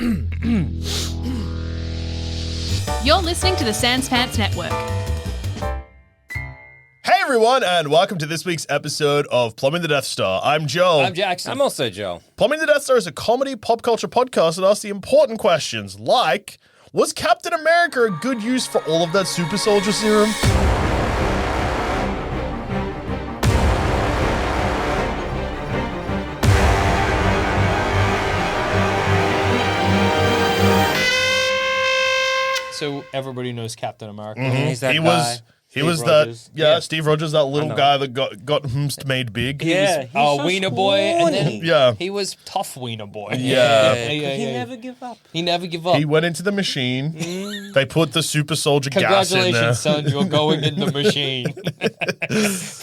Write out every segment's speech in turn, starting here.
You're listening to the Sans Pants Network. Hey everyone, and welcome to this week's episode of Plumbing the Death Star. I'm Joe. I'm Jackson. I'm also Joe. Plumbing the Death Star is a comedy pop culture podcast that asks the important questions like, was Captain America a good use for all of that super soldier serum? So everybody knows Captain America. Mm-hmm. He's that guy. Steve Rogers, that little guy that got whomst made big. Yeah, Wiener Boy, and then he was tough Wiener Boy. Yeah. He never give up. He never give up. He went into the machine. They put the super soldier gas in there. Congratulations, son, you're going in the machine.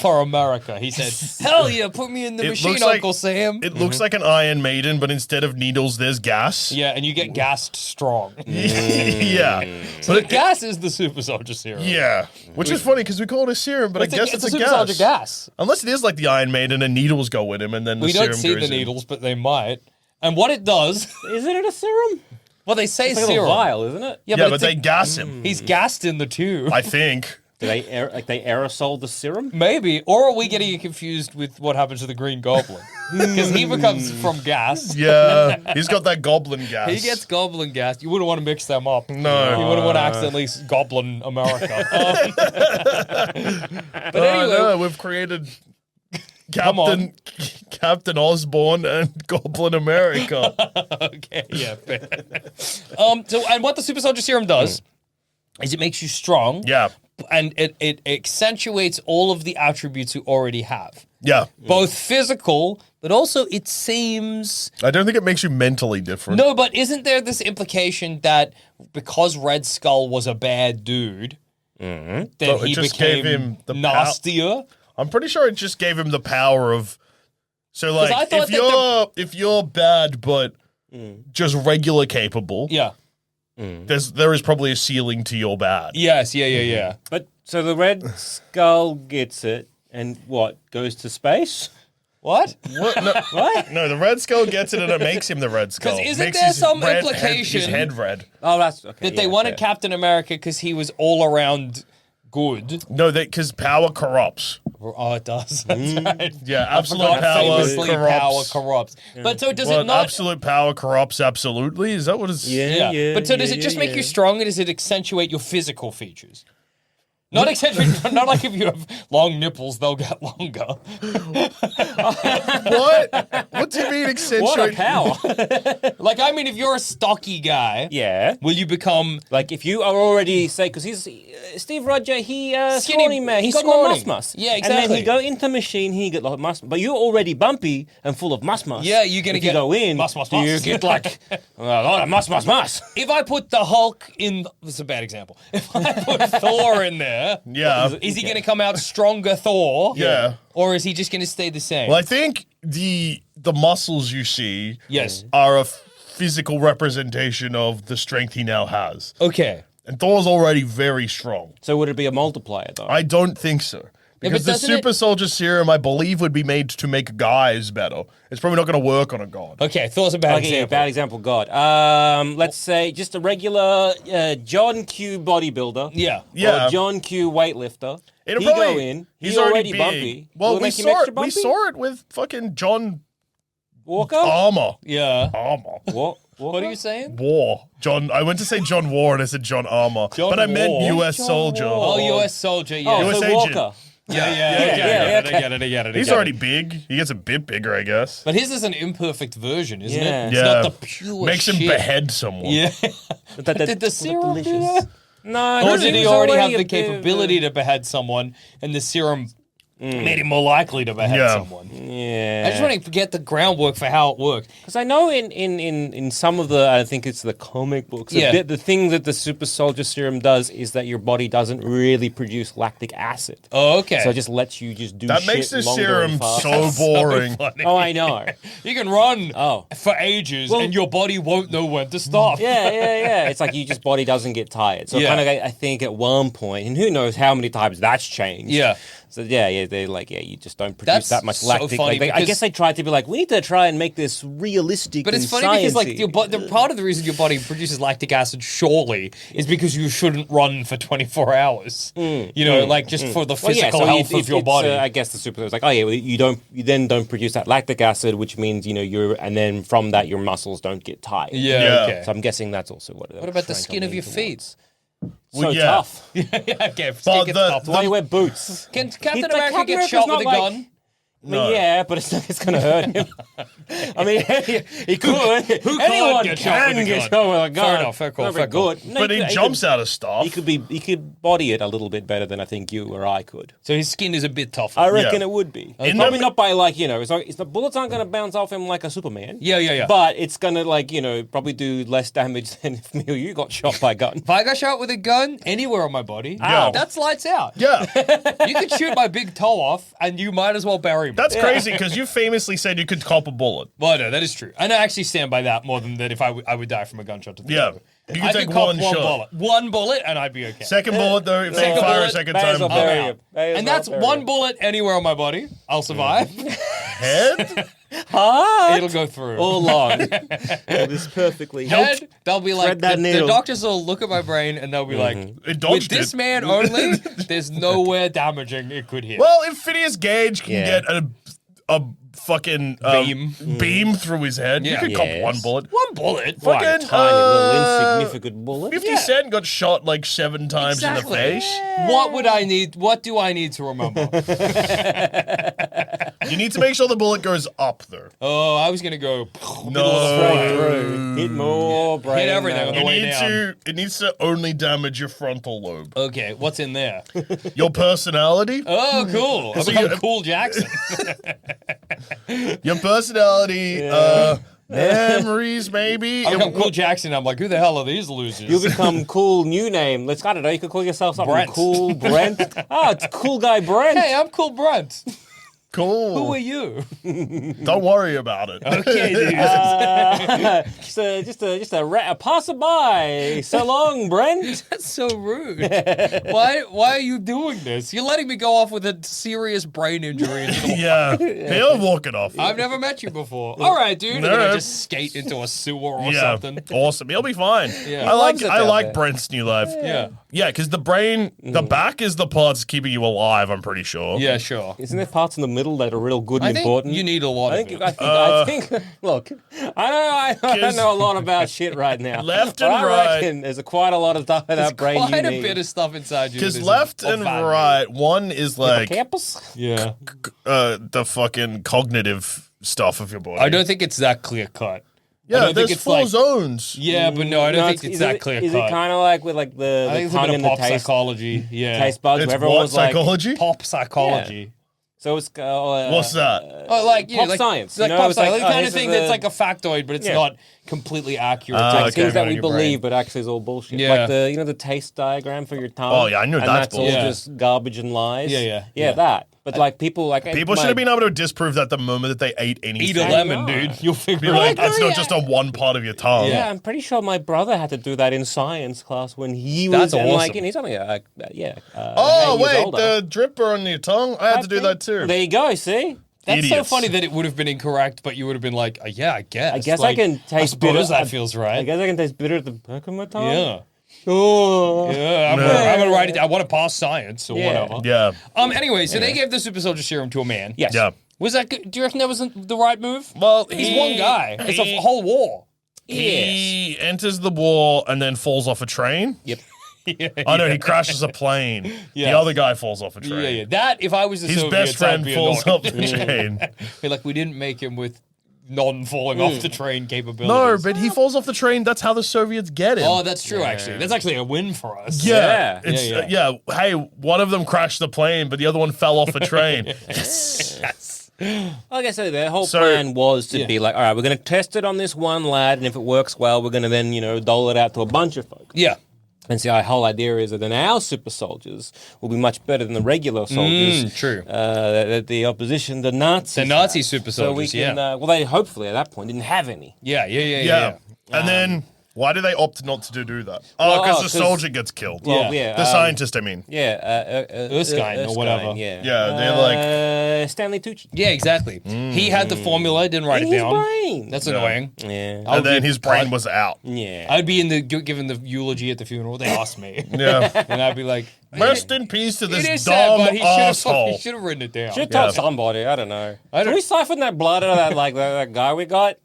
For America. He said, hell yeah, put me in the machine, Uncle Sam. It looks like an Iron Maiden, but instead of needles, there's gas. Yeah, and you get gassed strong. Yeah. So the gas is the super soldier serum. Yeah. Which is funny because we call it a serum, but I guess it's a super gas. soldier gas. Unless it is like the Iron Maiden and needles go with him and then the We serum don't see goes the in. needles, but they might. And what it does, Isn't it a serum? well, they say It's like a serum. little vial, isn't it? Yeah, but they gas him. He's gassed in the tube. I think. Do they aerosol the serum? Maybe. Or are we getting confused with what happens to the Green Goblin? Because he becomes from gas. Yeah. He's got that goblin gas. He gets goblin gas. You wouldn't want to mix them up. No. You wouldn't want to accidentally goblin America. But anyway. No, we've created Captain Osborn and Goblin America. Okay, yeah, fair. And what the super soldier serum does is it makes you strong. Yeah. And it accentuates all of the attributes you already have. Yeah. Both physical, but also it seems... I don't think it makes you mentally different. No, but isn't there this implication that because Red Skull was a bad dude, then So it he just became gave him the nastier? I'm pretty sure it just gave him the power of... So, like, I thought if you're bad but just regular capable, Yeah. there is probably a ceiling to your bad. Yes, yeah. But so the Red Skull gets it, and what goes to space? What? What? No, What? no, the Red Skull gets it and it makes him the Red Skull. 'Cause isn't Makes there his some red implication- his head red. Oh, that's okay. That they wanted Captain America because he was all around good. No, because power corrupts. Oh, it does. That's right. Yeah, I absolute forgot power famously power corrupts. corrupts. But so does Well, it not? absolute power corrupts absolutely? Is that what it's... Yeah. But so does it just make you stronger? Does it accentuate your physical features? Not accentuate. Not like if you have long nipples, they'll get longer. What? What do you mean accentuate? What a power. Like, I mean, if you're a stocky guy, Yeah. will you become Like if you are already, say, because he's Steve Roger, he Skinny- scrawny man, he's he got scrawny. no mus. Yeah, And then exactly. he go into machine, he get like mus, but you're already bumpy and full of mus. Yeah, you're gonna If get you go in, mus. you get like a lot of mus. If I put the Hulk in, this is a bad example. If I put Thor in there, Yeah. is he going to come out stronger Thor? Yeah. Or is he just going to stay the same? Well, I think the muscles you see Yes. are a physical representation of the strength he now has. Okay. And Thor's already very strong. So would it be a multiplier though? I don't think so. Because the doesn't super soldier serum, I believe, would be made to make guys better. It's probably not going to work on a god. Okay, Thor's a bad Okay, example. bad example. God, let's say just a regular John Q bodybuilder. Yeah. Yeah. Or John Q weightlifter. It'll He probably- go in. He's He's already big. bumpy. Well, Will it we make him saw extra it. We bumpy? saw it with fucking John Walker. Armour. Yeah. Armour. What? What are you saying? War. John. I went to say John War and I said John Armour. John but I meant War? U.S. John soldier. War. Oh, U.S. soldier, yeah. Oh, US so agent. Walker. yeah. I get it. He's already big. He gets a bit bigger, I guess. But his is an imperfect version, isn't Yeah. it? It's Yeah. not the pure Makes him shit. behead someone. Yeah. But Did the serum do that? No. Or did he was already have a the bit of capability to behead someone, and the serum made him more likely to behead Yeah. someone? Yeah. I just want to get the groundwork for how it worked. Because I know in some of the, I think it's the comic books, Yeah. the thing that the super soldier serum does is that your body doesn't really produce lactic acid. Oh, okay. So it just lets you just do That shit makes the longer serum and faster. so boring. Oh, I know. You can run Oh. for ages, Well- and your body won't know when to stop. Yeah. It's like you just body doesn't get tired. So Yeah. kind of, I think at one point, and who knows how many times that's changed. Yeah. So they're like, you just don't produce That's that much so lactic. funny I because- guess they tried to be like, we need to try and make this realistic. But it's and funny because, like, sciencey. the part of the reason your body produces lactic acid, surely, is because you shouldn't run for 24 hours. You know, like, just for the physical health of your body. I guess the super was like, you then don't produce that lactic acid, which means and then from that your muscles don't get tired. Yeah, okay. So I'm guessing that's also what. What about the skin of your feet? So yeah. tough. Yeah, okay. But Stick it the- tough. Why do you wear boots? Can Captain Like, America Captain get America's shot with a not like- gun? No. Yeah, but it's going to hurt him. I mean, he could. Who Anyone can't get shot with a can get gun? shot with a gun. Fair enough, fair call, Not very fair call. good. No, But he jumps out of stuff. He could body it a little bit better than I think you or I could. So his skin is a bit tougher. I reckon Yeah. it would be. In Probably the- not by it's the bullets aren't going to bounce off him like a Superman. Yeah. But it's going to probably do less damage than if me or you got shot by a gun. If I got shot with a gun anywhere on my body, Yeah. that's lights out. Yeah. You could shoot my big toe off, and you might as well bury me. That's crazy because you famously said you could cop a bullet. Well, no, that is true. And I actually stand by that more than that if I would die from a gunshot to the Yeah. head. You I could take could cop one shot. bullet. One bullet, and I'd be okay. Second bullet, though, if they Second fire a bullet, second may as time. well bury I'm him. out. May as And well that's bury one him. bullet anywhere on my body. I'll survive. Head? It'll go through. All along. It is perfectly. Head, they'll be like, that the needle. doctors will look at my brain and they'll be like, It with dodged this it. man only, there's nowhere damaging it could hit. Well, if Phineas Gage can Yeah. get a fucking beam through his head, you Yeah. could cop Yes. one bullet. One bullet? What a Fucking, tiny little insignificant bullet. 50 Cent got shot like 7 times in the Exactly. face. What do I need to remember? You need to make sure the bullet goes up, though. Oh, I was going to go Straight through. Hit more brain. Hit everything on the You way need down. it needs to only damage your frontal lobe. Okay, what's in there? Your personality, Oh, cool. So I'm you- Cool Jackson. your personality, memories, maybe. I become Cool Jackson. I'm like, who the hell are these losers? You'll become cool new name. I don't know. You could call yourself something Brent. cool. Brent. It's cool guy Brent. Hey, I'm Cool Brent. Cool. Who are you? Don't worry about it. Okay, dude. Just a passerby. So long, Brent. That's so rude. Why are you doing this? You're letting me go off with a serious brain injury. Yeah. He'll walk it off. I've never met you before. All right, dude. And then I No. just skate into a sewer or Yeah. something. Awesome. He'll be fine. Yeah. I like Loves it I down like there. Brent's new life. Yeah. Yeah, because the brain, the back is the parts keeping you alive, I'm pretty sure. Yeah, sure. Isn't there parts in the middle that are real good I and think important? you need a lot I of think, it. I think. Look, I don't know a lot about shit right now. Left but and I right. reckon there's quite a lot of stuff in There's that brain you quite a need. bit of stuff inside you. that Because is left of and value. right, one is like Campus? Yeah. the fucking cognitive stuff of your body. I don't think it's that clear cut. I Yeah, don't think there's it's 4 like- zones. Yeah, but no, I don't think it's is that it- clear Is cut. it kind of like with like I the think it's a tongue bit and of the pop taste, psychology. Yeah. taste buds? It's Where everyone what was like, psychology? Pop psychology. so it's What's that? Oh, like Pop like, science, like you know, pop it's like, science, the oh, kind this of thing is that's a- like a factoid, but it's Yeah. not completely accurate. Ah, to like okay. things that experiment we on your brain. believe, but actually is all bullshit. Yeah. Like the taste diagram for your tongue. Oh, yeah, I knew and that's that's all bullshit. just garbage and lies. Yeah. that. But like people People should have been able to disprove that the moment that they ate anything. Eat a lemon, dude. You'll Be figure it like, out. that's not just on one part of your tongue. Yeah, I'm pretty sure my brother had to do that in science class when he was That's and, like, awesome. and he's only Oh, 8 years wait, older. the dripper on your tongue? I had to do that too. There you go. See, That's so Idiots. funny that it would have been incorrect, but you would have been like, yeah, I guess. I guess Like, I can taste I suppose bitter. that feels right. I guess I can taste bitter at the back of my tongue. Yeah. Oh. Yeah, I'm gonna write it. I want to pass science or Yeah. whatever. Yeah. Anyway, so they gave the super soldier serum to a man. Yes. Yeah. Was that good? Do you reckon that was the right move? Well, He's one guy. It's a whole war. He enters the war and then falls off a train. Yep. Oh no, he crashes a plane. Yeah. The other guy falls off a train. Yeah, yeah. That, if I was the His Soviets, best friend I'd be falls annoyed. off the train. Be like, we didn't make him with non-falling off the train capabilities. No, but he falls off the train. That's how the Soviets get him. Oh, that's true, actually. That's actually a win for us. yeah. Yeah. It's, Yeah, hey, one of them crashed the plane, but the other one fell off a train. Like I said, their whole So- plan was to Yeah. be like, all right, we're going to test it on this one lad, and if it works well, we're going to then, dole it out to a bunch of folk. Yeah. And see, our whole idea is that then our super soldiers will be much better than the regular soldiers. True. That the opposition, the Nazis. The Nazi have. super So we soldiers, can, well, they hopefully at that point didn't have any. Yeah. Yeah. And then Why do they opt not to do that? Oh, because the soldier gets killed. Well, yeah. The scientist, I mean. Yeah. Erskine or whatever. Yeah. Yeah, they're like... Stanley Tucci. Yeah, exactly. He had the formula, didn't write it His down. brain. That's annoying. Yeah. And then his brain was out. Yeah. I'd be giving the eulogy at the funeral. They asked me. Yeah. And I'd be like, Rest in peace to it this is sad, dumb but he asshole. should have written it down. Should have told somebody. I don't know. I don't- Can we siphon that blood out of that that guy we got?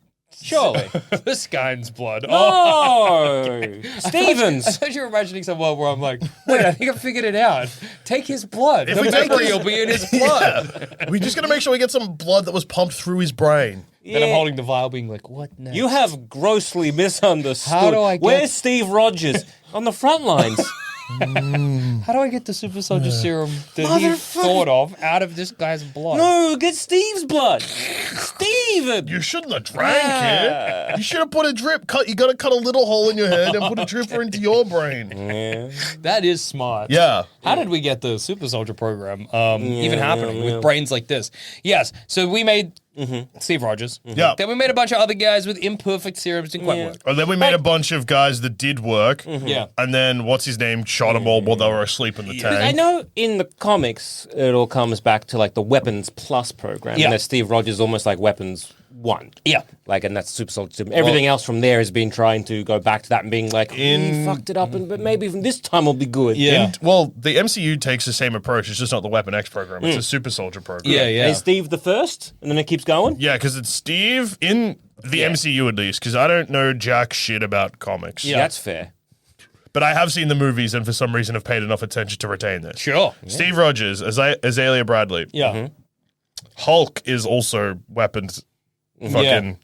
Surely. Erskine's blood. No! Stevens! I thought you were imagining someone where I'm like, wait, I think I figured it out. Take his blood. If The we take memory his- will be in his blood. We just gotta make sure we get some blood that was pumped through his brain. Then I'm holding the vial being like, what next? You have grossly misunderstood. How do I get- Where's Steve Rogers? On the front lines. How do I get the super soldier serum that he thought of out of this guy's blood? No, get Steve's blood. Steven! You shouldn't have drank it. You should have put a drip. You gotta cut a little hole in your head and put a dripper into your brain. Yeah. That is smart. Yeah. How did we get the super soldier program even happening with brains like this? Yes. So we made Steve Rogers. Yeah. Then we made a bunch of other guys with imperfect serums didn't quite work. And then we made a bunch of guys that did work. Yeah. And then, what's his name, shot them all while they were asleep in the tank. I know in the comics it all comes back to like the Weapons Plus program. Yeah. And that Steve Rogers is almost like Weapons 1. Yeah. Like, and that's Super Soldier. Everything else from there has been trying to go back to that and being like, fucked it up, but maybe from this time will be good. Yeah. Well, the MCU takes the same approach. It's just not the Weapon X program. It's a Super Soldier program. Yeah, yeah. Is Steve the first? And then it keeps going? Yeah, because it's Steve in the MCU at least, because I don't know jack shit about comics. Yeah. That's fair. But I have seen the movies and for some reason have paid enough attention to retain this. Sure. Steve Rogers, Azalea Bradley. Yeah. Hulk is also weapons. Fucking.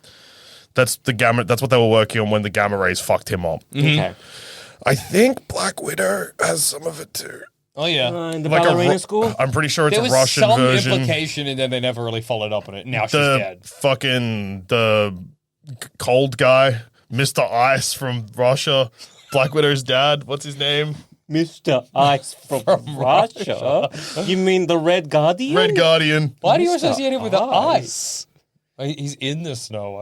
That's the gamma. That's what they were working on when the gamma rays fucked him up. Okay. I think Black Widow has some of it too. Oh, yeah. In the Like ballerina school? I'm pretty sure it's There a was Russian some version. implication, and then they never really followed up on it. Now she's The dead. fucking cold guy, Mr. Ice from Russia, Black Widow's dad. What's his name? Mr. Ice from Russia? You mean the Red Guardian? Red Guardian. Why do you Mr. associate him with the Ice. ice? He's in the snow.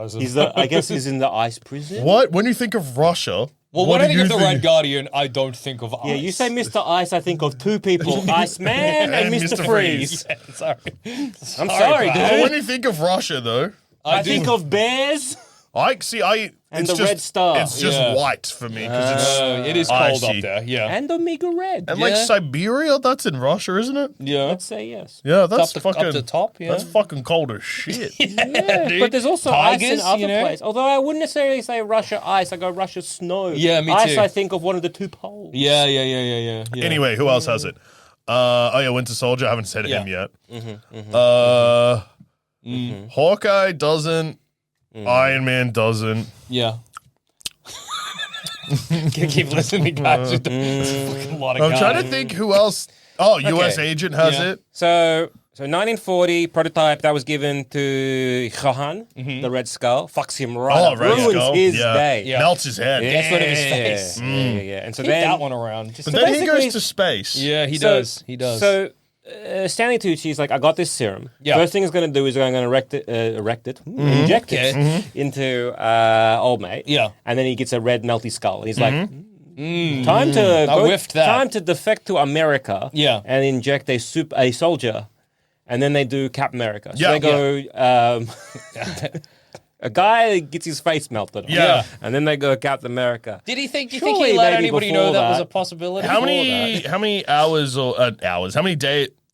I guess he's in the ice prison. What? When you think of Russia, Well, what when I do think you of the Red Guardian, I don't think of ice. Yeah, you say Mr. Ice, I think of two people, Iceman and And Mr. Mr. Freeze. Yeah, sorry. I'm sorry, pal. dude. But when you think of Russia, though, I think of bears. And the red star. It's just Yeah. white for me because It is cold icy. up there. Yeah. And Omega Red. and like Yeah. Siberia, that's in Russia, isn't it? Yeah. Let's say yes. Yeah, that's up fucking the top, yeah. That's fucking cold as shit. Yeah, dude. but there's also ice Tigers, in other you know? places. Although I wouldn't necessarily say Russia ice, I go Russia snow. Yeah, me ice, too. I think of one of the two poles. Yeah. Anyway, who else has it? Winter Soldier. I haven't said him yet. Hawkeye doesn't. Iron Man doesn't. Yeah. Keep listening, guys. There's a fucking lot of I'm guys. trying to think who else. Oh, U.S. Agent has Yeah. it. So 1940 prototype that was given to Johan, the Red Skull, fucks him right Oh, up, Red ruins Skull. his Yeah. day. Yeah. Melts his head. Yeah. Gets rid of his face. Yeah. And so Keep then that one around. Just But then he basically- goes to space. yeah, he So- does. He does. So Stanley Tucci is like, I got this serum. Yeah. First thing he's going to do is I'm going to inject it into old mate. Yeah. And then he gets a red melty skull. And he's like, time to whiffed that. Time to defect to America. Yeah. And inject a soldier. And then they do Cap America. So Yeah. they go, a guy gets his face melted off. Yeah. And then they go Captain America. do you think Surely he let maybe anybody before know that was that- a possibility? How Before many hours or hours? How many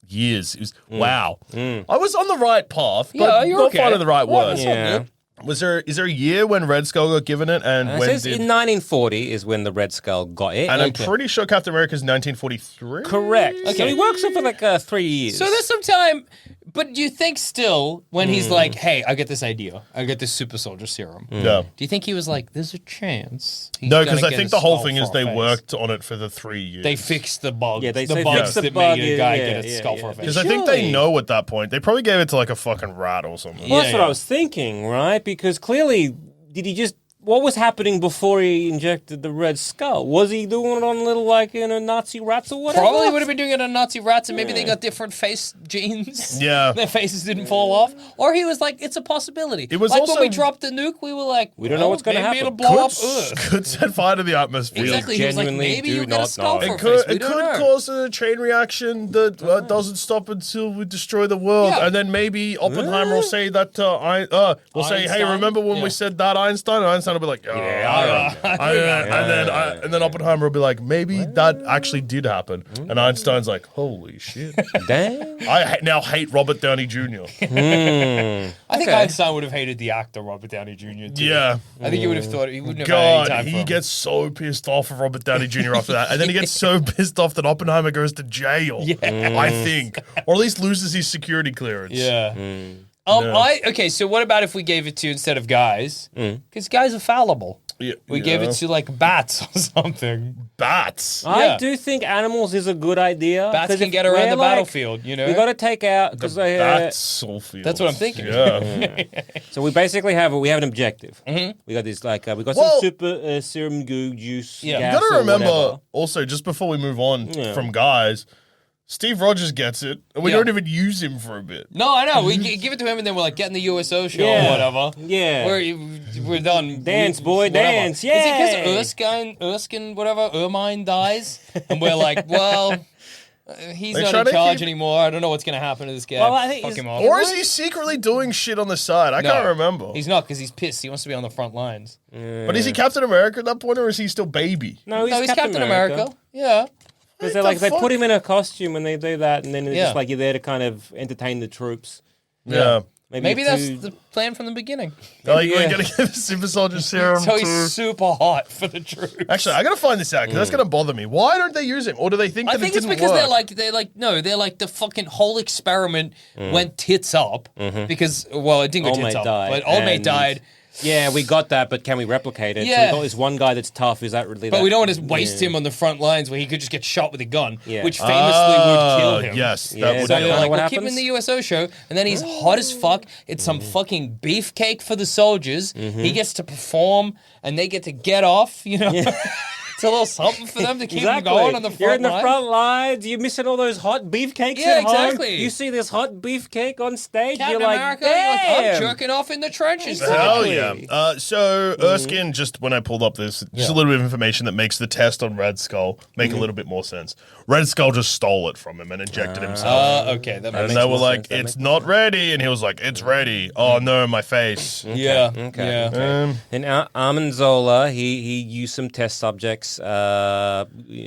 years? It was, wow. I was on the right path, but Yeah, you're not okay. finding the right words. Yeah. Is there a year when Red Skull got given it, and It when says did? in 1940 is when the Red Skull got it. And I'm pretty sure Captain America's 1943. Correct. So Okay. he works it for like 3 years. So there's some time, but do you think still when he's like, "Hey, I get this idea, I get this super soldier serum." Yeah. Do you think he was like, "There's a chance"? he's No, gonna because I get think a the whole skull thing for is a they face? worked on it for the 3 years. They fixed the bugs. Yeah, they the say bugs fix the that bug, made a guy yeah, get a yeah, skull yeah. for a face. Because I think they Surely. know at that point. They probably gave it to like a fucking rat or something. Well, that's Yeah, what I yeah. was thinking, right? Because clearly, did he just what was happening before he injected the Red Skull? Was he doing it on little, like, Nazi rats or whatever? Probably would have been doing it on Nazi rats, and maybe they got different face genes. Yeah. Their faces didn't fall off. Or he was like, it's a possibility. It was like also- when we dropped the nuke, we were like, We don't know what's gonna maybe happen. it'll blow up Earth. Could set fire to the atmosphere. Exactly. He was like, genuinely maybe do you get a not skull know. for a It face. could, We it don't could know. cause a chain reaction that doesn't stop until we destroy the world, Yeah. and then maybe Oppenheimer will say that we'll say, "Hey, Einstein? remember when we Yeah. said that, Einstein?" And Einstein will be like, and then Oppenheimer will be like, "Maybe that actually did happen," and Einstein's like, "Holy shit!" Damn. Now hate Robert Downey Jr. I think Okay. Einstein would have hated the actor Robert Downey Jr. too. Yeah. I think he would have thought he wouldn't have had any God, time for he him. gets so pissed off of Robert Downey Jr. after that. And then he gets so pissed off that Oppenheimer goes to jail. Yeah. I think. Or at least loses his security clearance. Yeah. Yeah. Okay, so what about if we gave it to instead of guys? Because guys are fallible. Yeah, We gave it to like bats or something. bats. I Yeah. do think animals is a good idea. Bats 'cause can if get around we're, the like, battlefield, you know? We got to take out because Bats, Soulfields. That's what I'm thinking. Yeah. so we basically have an objective. We got this like we got Well- some super serum goo juice. Yeah. gas You gotta or remember, whatever. also, just before we move on Yeah. from guys, Steve Rogers gets it, and we Yeah. don't even use him for a bit. No, I know. We give it to him and then we're like, get in the USO show Yeah. or whatever. Yeah. We're done. Dance, boy, whatever. dance, Is it yay. because Erskine, whatever, Ermine dies? And we're like, well, he's They not try in to charge keep- anymore. I don't know what's going to happen to this guy. Well, I think Fuck he's- him off. Or is he secretly doing shit on the side? I can't remember. He's not because he's pissed. He wants to be on the front lines. But is he Captain America at that point, or is he still baby? No, he's, No, he's Captain America. Yeah. Because What they the fuck? put him in a costume and they do that, and then it's Yeah. just like you're there to kind of entertain the troops. Yeah. Maybe you're that's too- the plan from the beginning. Like, Yeah. we're gonna get the Super Soldier Serum So too. he's super hot for the troops. Actually, I gotta find this out because that's gonna bother me. Why don't they use him, or do they think I that think it it's didn't because work? they're like the fucking whole experiment went tits up because it didn't go Old tits mate up, died, but old mate and- died. Yeah, we got that, but can we replicate it? So Yeah. we got this one guy that's tough. Is that really? But that, we don't want to waste him on the front lines where he could just get shot with a gun, Yeah. which famously would kill him. Yes, Yeah, that so would So Is that they're kinda like, what we'll keep him in happens? the USO show, and then he's hot as fuck. It's some fucking beefcake for the soldiers. He gets to perform, and they get to get off, you know? It's a little something for them to keep them going on the front You're in the line. front lines. You're missing all those hot beefcakes Yeah, at home. exactly. You see this hot beefcake on stage. Captain you're like, America, you're like, I'm damn. jerking off in the trenches. Hell Exactly. yeah. So Erskine, just when I pulled up this, just a little bit of information that makes the test on Red Skull make a little bit more sense. Red Skull just stole it from him and injected himself. Okay, that makes And sense. they were more like, sense. That it's makes not ready. And he was like, it's ready. Oh no, my face. Yeah, Okay. yeah. And Armanzola, he used some test subjects. I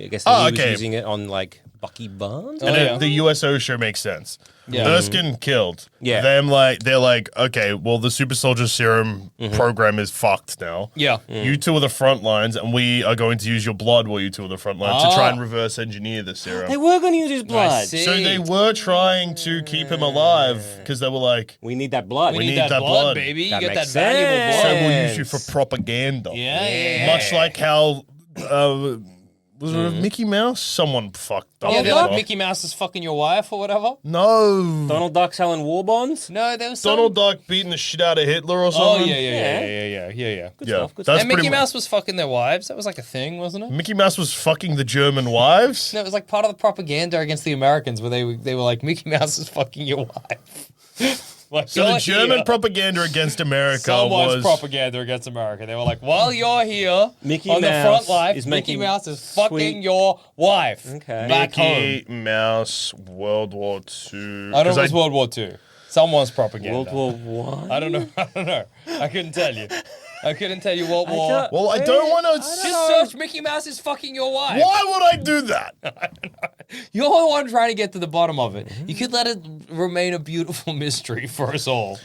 guess he Oh, was okay. using it on like Bucky Barnes. And Oh, yeah. the USO show makes sense. Yeah. Erskine killed. Yeah. They're like, okay, well, the Super Soldier Serum program is fucked now. Yeah. You two are the front lines, and we are going to use your blood while you two are the front lines to try and reverse engineer the serum. They were going to use his blood. see. So they were trying to keep him alive because they were like, We need that blood. We need need that that blood, blood. baby. That you get that makes valuable sense. so blood. we'll use you for propaganda. Yeah. Much like how was it Mickey Mouse? Someone fucked up. Yeah, they're as like well. Mickey Mouse is fucking your wife or whatever. No. Donald Duck selling war bonds. No, there was some... Donald Duck beating the shit out of Hitler or Oh, something. yeah. Good Yeah, stuff. Good that's And Mickey pretty Mouse was fucking their wives. That was like a thing, wasn't it? Mickey Mouse was fucking the German wives. No, it was like part of the propaganda against the Americans where they were like, Mickey Mouse is fucking your wife. Like, So the you're German here. propaganda against America Someone's was propaganda against America. They were like, while you're here Mickey on the Mouse front line, is Mickey making Mouse is fucking sweet- your wife. Okay. Back home. Mickey Mouse World War II. I don't know if it was World War II. Someone's propaganda. World War One. I don't know. I couldn't tell you. I couldn't tell you what war. don't- Well, I don't want to. Just search Mickey Mouse is fucking your wife. Why would I do that? You're the one trying to get to the bottom of it. You could let it remain a beautiful mystery for us all.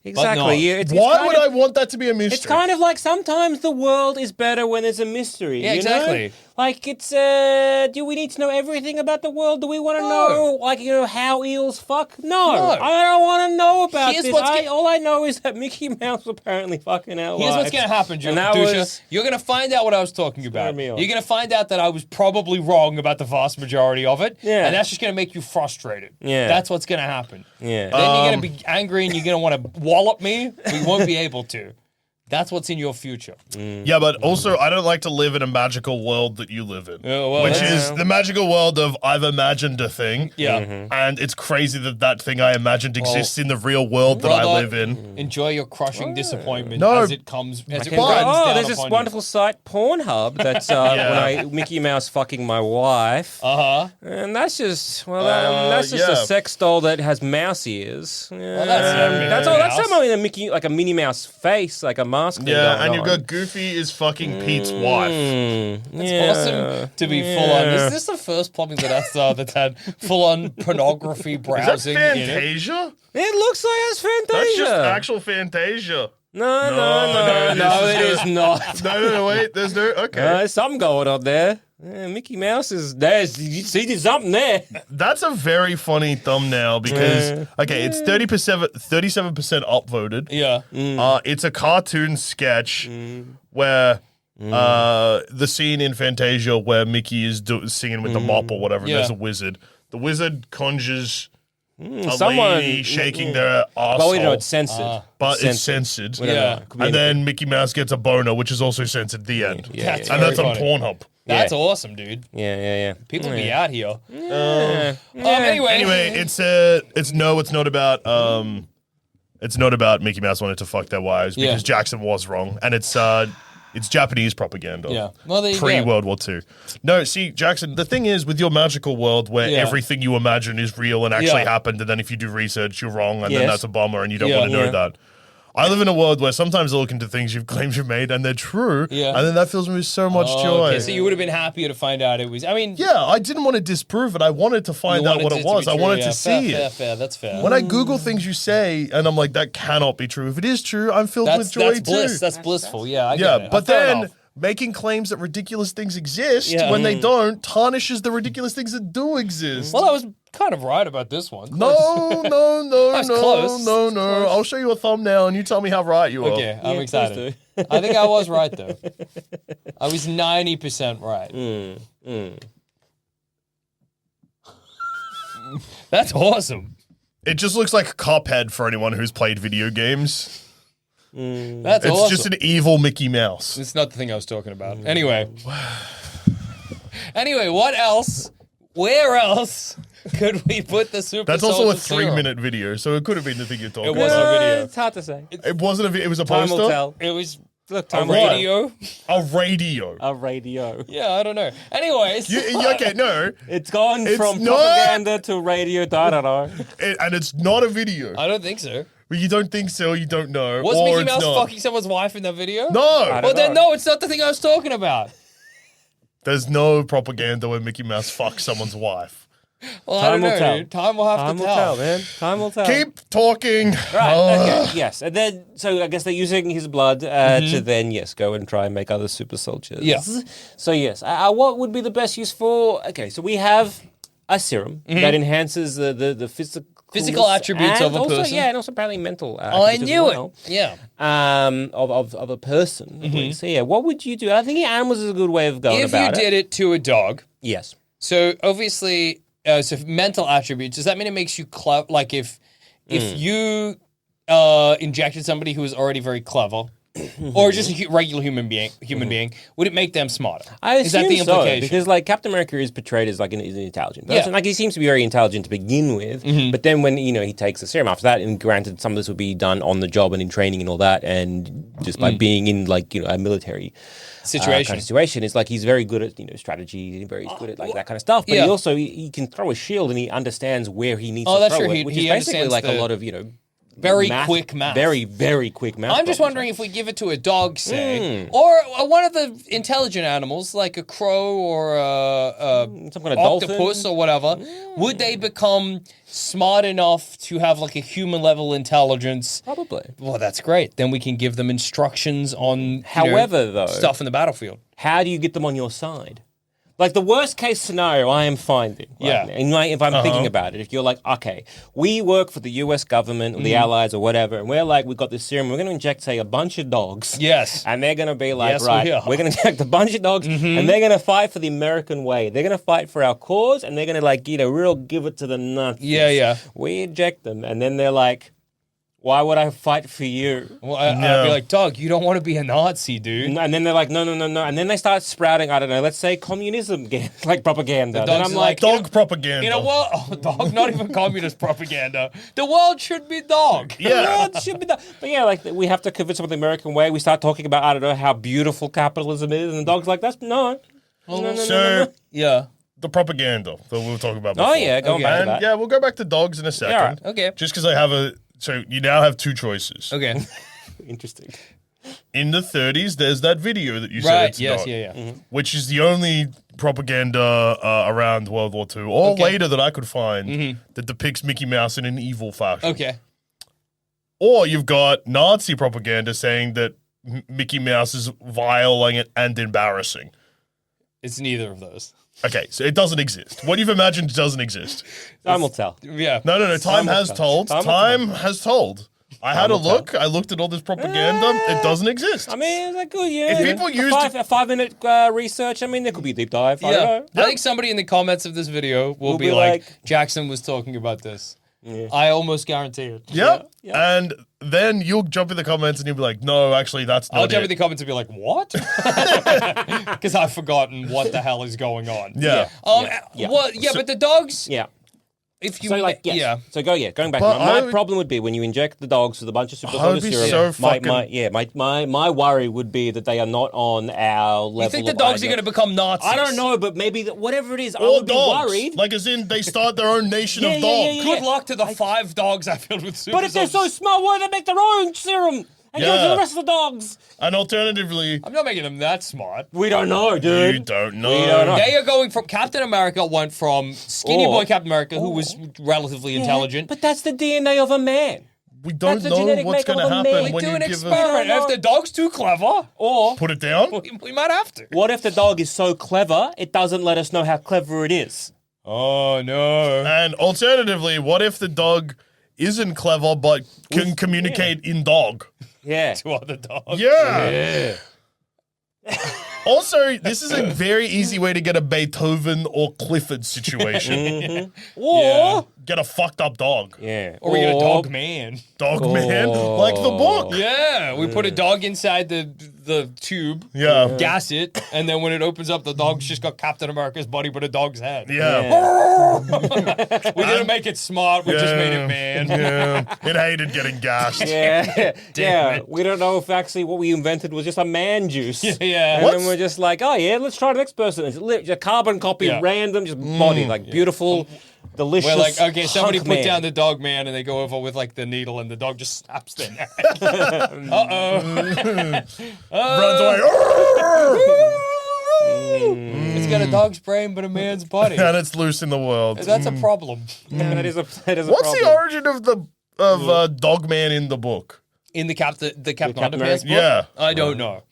Exactly. no. Yeah, it's Why kind would of- I want that to be a mystery? It's kind of like sometimes the world is better when there's a mystery. Yeah, you exactly. know? Like it's do we need to know everything about the world? Do we want to know like how eels fuck? No. I don't want to know about Here's this. what's All I know is that Mickey Mouse apparently fucking out. Here's what's going to happen, Joe. And that Dusha. was- You're going to find out what I was talking about. Turn me You're on. going to find out that I was probably wrong about the vast majority of it. Yeah. And that's just going to make you frustrated. Yeah. That's what's going to happen. Yeah. Then you're going to be angry and you're going to want to wallop me. We won't be able to. That's what's in your future. Yeah, but also I don't like to live in a magical world that you live in, well, which that's- is the magical world of I've imagined a thing. Yeah. And it's crazy that that thing I imagined exists in the real world that I Brother, live in. Enjoy your crushing disappointment No. as it comes. As it But- grinds down there's this upon wonderful site, Pornhub, that's when Mickey Mouse fucking my wife. And that's just, that's just a sex doll that has mouse ears. Well, that's all. Mouse. That's something like a Minnie Mouse face, like a mask. thing Yeah, going and you've on. got Goofy is fucking Pete's wife. It's awesome to be full on. Is this the first plumbing that I saw that's had full on pornography Is that browsing in it? Fantasia? It looks like it's Fantasia. That's just actual Fantasia. No, this it is is not. No, wait. There's no. Okay. There's something going on there. Yeah, Mickey Mouse is there. You see, there's something there. That's a very funny thumbnail because, okay, it's 37% upvoted. Yeah. It's a cartoon sketch where the scene in Fantasia where Mickey is singing with the mop or whatever, and Yeah. there's a wizard. The wizard conjures a someone- lady shaking their arsehole. Well, we know it's censored. but it's censored. We don't know. Yeah. It could be And anything. then Mickey Mouse gets a boner, which is also censored at the end. That's And very that's on funny. Pornhub. That's awesome, dude. Yeah. People be out here. Yeah. Anyway, it's not about Mickey Mouse wanting to fuck their wives because Jackson was wrong, and it's Japanese propaganda. Yeah. Well, there you go. Pre-World War II. No, see, Jackson, the thing is with your magical world where Yeah. everything you imagine is real and actually Yeah. happened, and then if you do research, you're wrong, and then Yes. that's a bummer, and you don't Yeah. want to know Yeah. that. I live in a world where sometimes I look into things you've claimed you've made and they're true, Yeah. and then that fills me with so much joy. Okay, so you would have been happier to find out it was. I mean, Yeah, I didn't want to disprove it. I wanted to find out what it was. I wanted to see it. Fair. That's fair. When I Google things you say, and I'm like, that cannot be true. If it is true, I'm filled with joy that's too. bliss. That's blissful. Yeah, I Yeah, get it. but Fair then enough. making claims that ridiculous things exist Yeah. when they don't tarnishes the ridiculous things that do exist. Well, I was kind of right about this one. No. That's close. That's close. I'll show you a thumbnail and you tell me how right you are. Okay, I'm Yeah, excited. please I think I was right though. I was 90% right. That's awesome. It just looks like Cuphead for anyone who's played video games. That's It's awesome. just an evil Mickey Mouse. It's not the thing I was talking about. Anyway, what else? Where else could we put the super? That's also a soldier 3-minute video, so it could have been the thing you're talking It was about. a video. It's hard to say. It wasn't a video, it was a Time poster? will tell. It was Look, a time will tell. radio. A radio. A radio. Yeah, I don't know. Anyways, Okay, no. It's gone It's from not- propaganda to radio. I don't know. And it's not a video. I don't think so. Well, you don't think so, you don't know. Was or Mickey it's Mouse not. fucking someone's wife in that video? No! Well, then no, it's not the thing I was talking about. There's no propaganda where Mickey Mouse fucks someone's wife. Well, I Time don't will know, tell. dude. Time will have Time to will tell, man. Time will tell. Keep talking. Right. Okay. Yes. And then, so I guess they're using his blood to then, yes, go and try and make other super soldiers. Yeah. So yes, what would be the best use for? Okay, so we have a serum that enhances the Physical attributes and of a also, person. Yeah, and also apparently mental. I attributes as knew well. it. Yeah. Of a person. So yeah, what would you do? I think animals is a good way of going If you about it. did it to a dog, Yes. so obviously, so mental attributes, does that mean it makes you clever? Like if you injected somebody who was already very clever, or just a regular human being, would it make them smarter? I Is that assume the implication? so, because like Captain America is portrayed as like an intelligent person. Yeah. Like he seems to be very intelligent to begin with, but then when he takes the serum after that, and granted some of this will be done on the job and in training and all that, and just by being in like a military Situation. kind of situation, it's like he's very good at strategy, and very good at like that kind of stuff. But Yeah. he also he can throw a shield and he understands where he needs Oh, to that's throw true. it, which He is basically understands like a the lot of very quick math. very very quick math. I'm just problems. wondering if we give it to a dog, say, or one of the intelligent animals, like a crow or a Some kind of octopus dolphin? or whatever, would they become smart enough to have like a human level intelligence? Probably. Well, that's great. Then we can give them instructions on However, though, stuff in the battlefield. how do you get them on your side? Like the worst case scenario I am finding. Yeah. Now, and if I'm thinking about it, if you're like, okay, we work for the US government or the Allies or whatever, and we're like, we've got this serum, we're going to inject, say, a bunch of dogs. Yes. And they're going to be like, Yes, we right, are. we're going to inject a bunch of dogs, and they're going to fight for the American way. They're going to fight for our cause, and they're going to, like, real give it to the nuts. Yeah. We inject them, and then they're like, Why would I fight for you? Well, I'd be like, dog, you don't want to be a Nazi, dude. And then they're like, no. And then they start sprouting, I don't know, let's say communism, like propaganda. Then I'm like, dog propaganda. You know what? Oh, dog, not even communist propaganda. The world should be dog. Yeah. the world should be done. But yeah, like we have to convince them of the American way. We start talking about, I don't know, how beautiful capitalism is. And the dog's like, that's no. So, Yeah. the propaganda that we were talking about before. Oh, yeah, going back to And that. yeah, we'll go back to dogs in a second. Yeah, right. Okay. Just because I have so you now have two choices. Okay. Interesting. In the 30s, there's that video that you said Right. it's Yes. not, Yeah. which is the only propaganda around World War II or Okay. later that I could find that depicts Mickey Mouse in an evil fashion. Okay. Or you've got Nazi propaganda saying that Mickey Mouse is vile and embarrassing. It's neither of those. Okay, so it doesn't exist. What you've imagined doesn't exist. Time will tell. Yeah. No. Time has told. Time has told. I had a look. I looked at all this propaganda. It doesn't exist. I mean, is that good? Yeah. If people used a 5-minute research, I mean, there could be a deep dive. I Yeah. don't know. I think somebody in the comments of this video will be be like, like- Jackson was talking about this. I almost guarantee it. Yep. Yeah. And then you'll jump in the comments and you'll be like, no, actually, that's not I'll jump it. in the comments and be like, what? Because I've forgotten what the hell is going on. Yeah. Well, but the dogs, Yeah. if you... So like, yes. Yeah. So going back. But Now, my I would- problem would be when you inject the dogs with a bunch of super I would soldier be serum. so My worry would be that they are not on our level. You think the dogs are going to become Nazis? I don't know, but maybe whatever it is, I Or would be dogs. worried. Like, as in, they start their own nation of Yeah, dogs. yeah. Good luck to the 5 dogs I filled with super But if they're so soldiers. smart, why don't they make their own serum and give it to Yeah. the rest of the dogs? And alternatively, I'm not making them that smart. We don't know, dude. you don't know. We don't know. They are going from... Captain America went from skinny Or- boy Captain America, who was relatively intelligent. But that's the DNA of a man. We don't That's the know genetic what's makeup going to of a man. happen We when Do you an give experiment. know. If the dog's too clever, Or Put it down. we might have to. what if the dog is so clever, it doesn't let us know how clever it is? Oh, no. And alternatively, what if the dog isn't clever but can communicate in dog? Yeah. To other dogs. Yeah. Also, this is a very easy way to get a Beethoven or Clifford situation. Or Yeah. Get a fucked up dog. yeah. Or we get a dog man. Dog man, like the book. Yeah, we put a dog inside the tube, Yeah. gas it, and then when it opens up, the dog's just got Captain America's body but a dog's head. Yeah. We didn't make it smart, we just made it man. Yeah. It hated getting gassed. Yeah, yeah. it. We don't know if actually what we invented was just a man juice. Yeah. And What's- then we're just like, oh yeah, let's try the next person. It's a carbon copy, Yeah. random, just body, like beautiful, delicious. We're like, okay, somebody hunk put man. down the dog man, and they go over with like the needle, and the dog just snaps their neck. Uh-oh. Runs away. It's got a dog's brain but a man's body. And it's loose in the world. That's a problem. Yeah, that is a What's problem. the origin of Dog Man in the book? In the Captain Captain Underpants book? Yeah. I don't know.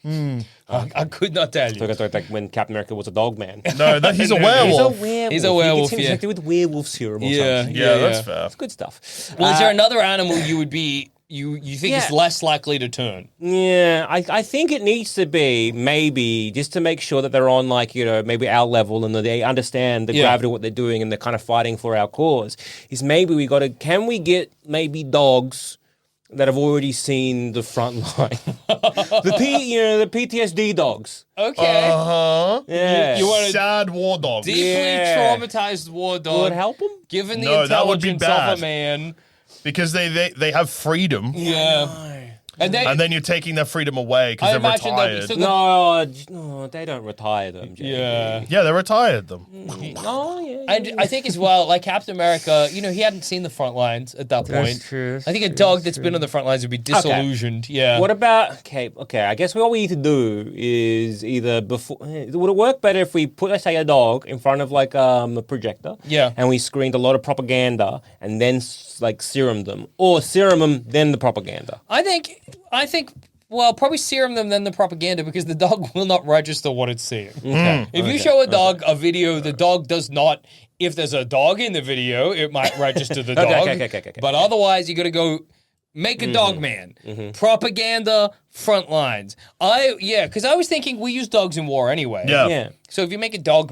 I could not tell So I you. thought like when Captain America was a dog man. No, he's a He's a werewolf. werewolf. He's a werewolf, He gets yeah. injected with werewolf serum or Yeah, something. Yeah, that's fair. It's good stuff. Well, is there another animal you would be you think is Yeah. less likely to turn? Yeah, I think it needs to be maybe just to make sure that they're on like, you know, maybe our level and that they understand the Yeah. gravity of what they're doing and they're kind of fighting for our cause. Is maybe can we get maybe dogs that have already seen the front line? the PTSD dogs. Okay. Uh-huh. Yeah. You want a Sad war dog. deeply Yeah. traumatized war dog Would help them? given the No, that would be intelligence of bad. a man. Because they have freedom. Yeah. And then, And then you're taking their freedom away I because they're imagine that retired. so the- No, they don't retire them. JD. yeah. Yeah, they retired them. Oh, yeah. And I think as well, like Captain America, you know, he hadn't seen the front lines at that point. true. I think a dog that's been on the front lines would be disillusioned. Yeah. What about okay? I guess what we need to do is either before. Would it work better if we put, let's say, a dog in front of like a projector? Yeah. And we screened a lot of propaganda and then like serum them, or serum them then the propaganda. I think, well, probably serum them then the propaganda because the dog will not register what it's seeing. If you show a dog a video, the dog does not. If there's a dog in the video, it might register the dog. okay. But otherwise, you got to go make a dog man. Propaganda front lines. Because I was thinking we use dogs in war anyway. Yeah. Yeah. So if you make a dog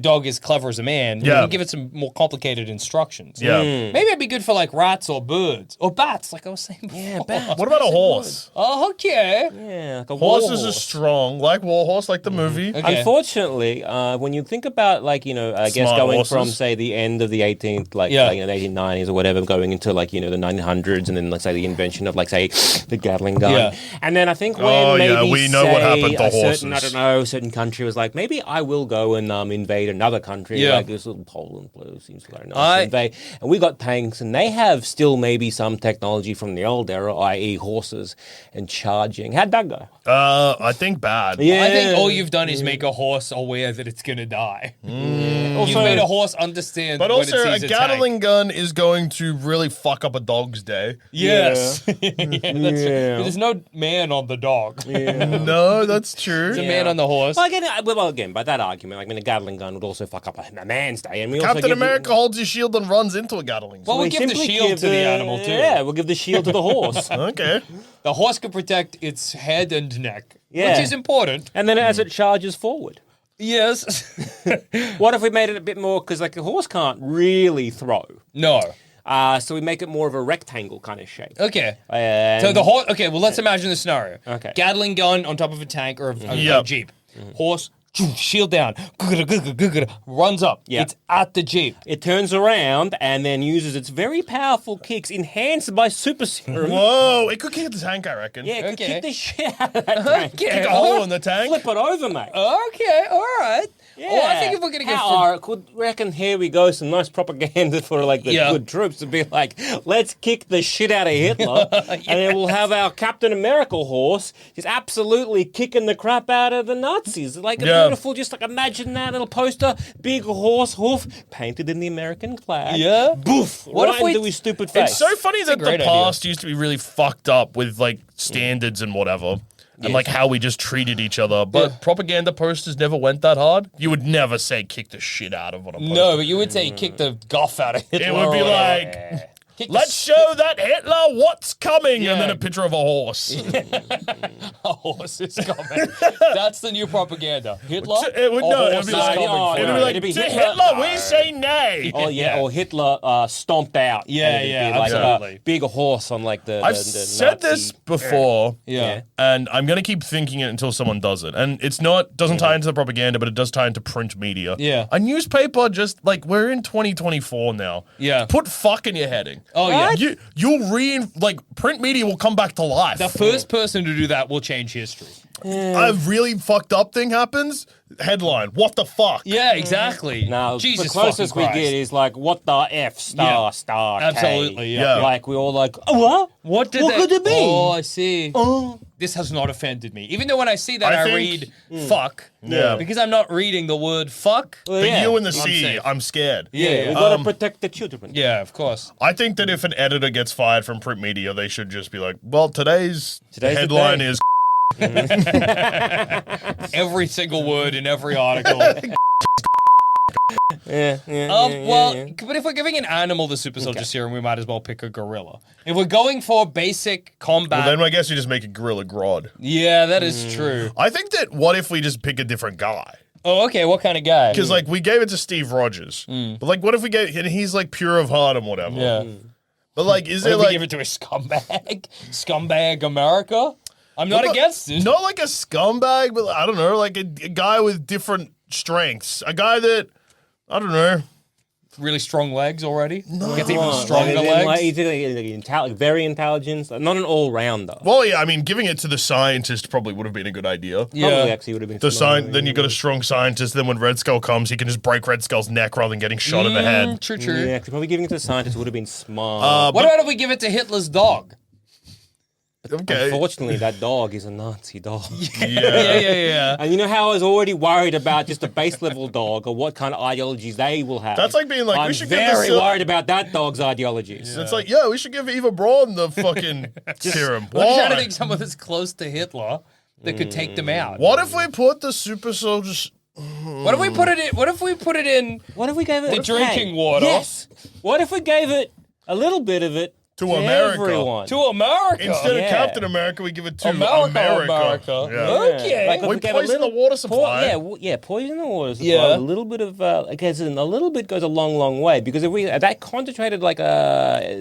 dog as clever as a man, you Yeah. can give it some more complicated instructions. Yeah. Maybe it'd be good for like rats or birds or bats, like I was saying before. Yeah, bats. What about a horse? Oh, okay. Yeah, like a war Horses are horse. strong, like Warhorse, like the movie. Okay. Unfortunately, when you think about, like, I guess Smart going horses. from, say, the end of the 18th, the 1890s or whatever, going into, like, the 1900s, and then, let's say, the invention of, like, say, the Gatling gun. Yeah. And then I think when Oh, yeah, maybe, we know what say, happened to a certain, I horses. don't know, certain country was like, maybe I will go and invade another country, Yeah. like this little Poland seems very nice to invade. And we got tanks, and they have still maybe some technology from the old era, i.e. horses and charging. How'd that go? I think bad. Yeah. I think all you've done is make a horse aware that it's going to die. Also, You've made a horse understand But when also, it a sees a Gatling tank. gun is going to really fuck up a dog's day. Yes. That's true. Yeah. There's no man on the dog. No, that's true. There's a man on the horse. Well, again, by that argument, I mean, a Gatling gun would also fuck up a man's day. And we also Captain give America holds his shield and runs into a Gatling gun. Well, we'll we give the simply shield give to the animal, too. Yeah, we'll give the shield to the horse. Okay. The horse can protect its head and neck, Yeah. which is important. And then as it charges forward. Yes. What if we made it a bit more, because like a horse can't really throw. No. So we make it more of a rectangle kind of shape. Okay. And So the horse. Okay, well, let's imagine the scenario. Okay. Gatling gun on top of a tank or a Yep. jeep. Horse, shield down, runs up. Yeah. It's at the jeep. it turns around and then uses its very powerful kicks enhanced by super serum. Whoa, it could kick the tank, I reckon. Yeah, it could Okay. kick the shit out of that tank. Okay. Kick a hole in the tank. Flip it over, mate. Okay, all right. Yeah. Oh, I think if we're gonna get could reckon here we go, some nice propaganda for like the Yeah. good troops to be like, let's kick the shit out of Hitler, and then we'll have our Captain America horse just absolutely kicking the crap out of the Nazis. Like a Yeah. beautiful, just like imagine that little poster, big horse hoof painted in the American flag. Yeah. Boof! What right if we- into his stupid face. It's so funny that a great the past used to be really fucked up with like standards and whatever. And like how we just treated each other. But propaganda posters never went that hard. You would never say kick the shit out of on a poster. No, but you would say kick the guff out of Hitler. It would be or whatever. like, Kick the let's show that Hitler what's coming. And then Yeah. a picture of a horse. a horse is coming. That's the new propaganda. Hitler. It would, a no, it horse would be is like, coming for it'd you. be like It'd be to Hitler- Hitler, we say nay. Oh yeah, Yeah. or Hitler stomped out. Yeah, and it'd yeah, be like absolutely. a big horse on like the. I've the said Nazi- this before. Yeah. And I'm gonna keep thinking it until someone does it. And it's doesn't tie into the propaganda, but it does tie into print media. Yeah. A newspaper just like we're in 2024 now. Yeah. Put fuck in your heading. Oh, yeah. You'll print media will come back to life. The first person to do that will change history. A really fucked up thing happens. Headline: what the fuck? Yeah, exactly. Now, Jesus the closest fucking we Christ. get is like, what the F, star, Yeah. star, K. Absolutely, yeah. Yeah. Like, we all like, oh, what? What did What that- could it be? Oh, I see. Oh. This has not offended me. Even though when I see that, I I, think- read fuck. Yeah. Because I'm not reading the word fuck. Well, But yeah. you in the I'm sea, safe. I'm scared. Yeah, we gotta protect the children. Yeah, of course. I think that if an editor gets fired from print media, they should just be like, well, today's the headline day. is Every single word in every article. Yeah, yeah, But if we're giving an animal the super soldier serum, we might as well pick a gorilla. If we're going for basic combat, Well, then I guess you just make a gorilla grodd. yeah, that is true. I think that what if we just pick a different guy? Oh, okay. What kind of guy? Because like we gave it to Steve Rogers, but like what if we gave and he's like pure of heart and whatever. yeah. But like, is What there if we like give it to a scumbag? Scumbag America? I'm not against it. not like a scumbag, but I don't know, like a guy with different strengths, a guy that I don't know. Really strong legs already? No. Gets even Like, stronger as in, legs? like, he's very intelligent, not an all-rounder. Well, yeah, I mean, giving it to the scientist probably would have been a good idea. Probably yeah. actually would have been The smart. then you got a strong scientist. Then when Red Skull comes, he can just break Red Skull's neck rather than getting shot in the head. True, true. Yeah, 'cause probably giving it to the scientist would have been smart. What about if we give it to Hitler's dog? Okay. Unfortunately, that dog is a Nazi dog. Yeah. And you know how I was already worried about just a base level dog or what kind of ideologies they will have. That's like being like, I'm we should give very this. worried about that dog's ideologies. It's like, yeah, we should give Eva Braun the fucking serum. I'm trying to Why? think someone that's close to Hitler that could take them out. What if we put the super soldiers? What if we put it in? What if we put it in? What if we gave it The drinking water. Yes. What if we gave it a little bit of it To America. everyone. To America. Instead of Yeah. Captain America, we give it to America. Yeah. Okay. Like if We gave a poison the water supply. poison the water supply. Yeah. A little bit of, I guess, a little bit goes a long, long way because if we that concentrated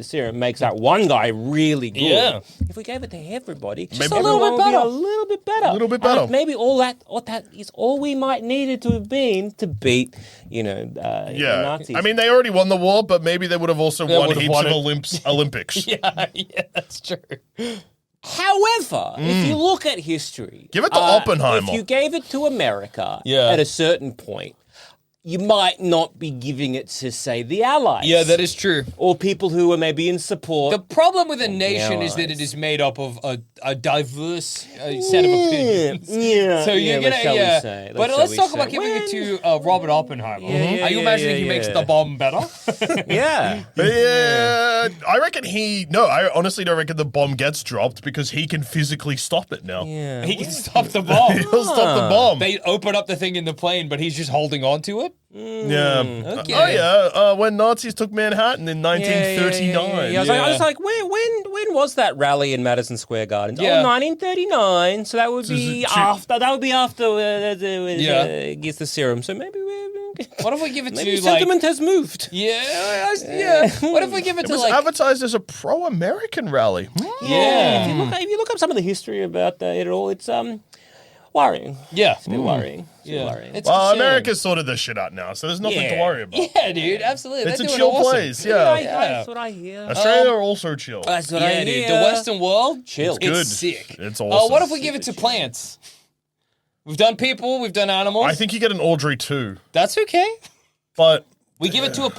serum makes that one guy really good. Yeah. If we gave it to everybody, just Maybe a little everyone bit would be better, a little bit better, a little bit And better. maybe all that is all we might needed to have been to beat, the Yeah. Nazis. I mean, they already won the war, but maybe they would have also won would have heaps won of it. Olympics. Yeah, that's true. However, if you look at history, Give it to Oppenheimer. If you gave it to America Yeah. at a certain point, you might not be giving it to, say, the Allies. Yeah, that is true. Or people who are maybe in support. The problem with a nation is that Allies. it is made up of a diverse set of opinions. Yeah. So you're gonna, shall we yeah. say, But shall let's we talk say. about giving it to Robert Oppenheimer. Yeah, Are you imagining he makes the bomb better? Yeah. Yeah, I reckon I honestly don't reckon the bomb gets dropped because he can physically stop it now. Yeah. He can stop the bomb. He'll stop the bomb. They open up the thing in the plane, but he's just holding on to it. Yeah. Okay. Oh yeah. When Nazis took Manhattan in 1939. Yeah, I was like, when was that rally in Madison Square Garden? Yeah. Oh, 1939. So that would be after. That would be after Yeah. gets the serum. So maybe What if we give it maybe to like? sentiment has moved. Yeah. What if we give it It to was like? advertised as a pro-American rally. Yeah. If you look up some of the history about it all, it's worrying. Yeah. It's a bit worrying. It's a bit Yeah. worrying. It's a Well, shame. America's sorted this shit out now, so there's nothing to Yeah. worry about. Yeah, dude. Absolutely. It's They're a doing chill awesome. place. Yeah. That's what I hear. Australia are also chill. That's what Yeah, I dude. hear. The Western world, Chill. Good. It's sick. It's awesome. What if we give it to plants? We've done people. We've done animals. I think you get an Audrey too, that's okay. but We give it to a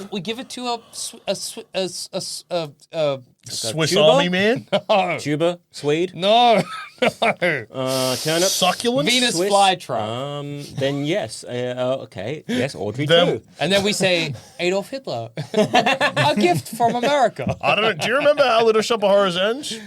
Swiss tuba? Army man, Tuba, Swede, no. turnip, succulent, Venus Swiss. flytrap. Then yes. Okay. Yes, Audrey Them- too. And then we say Adolf Hitler, a gift from America. I don't know. Do you remember How Little Shop of Horrors ends?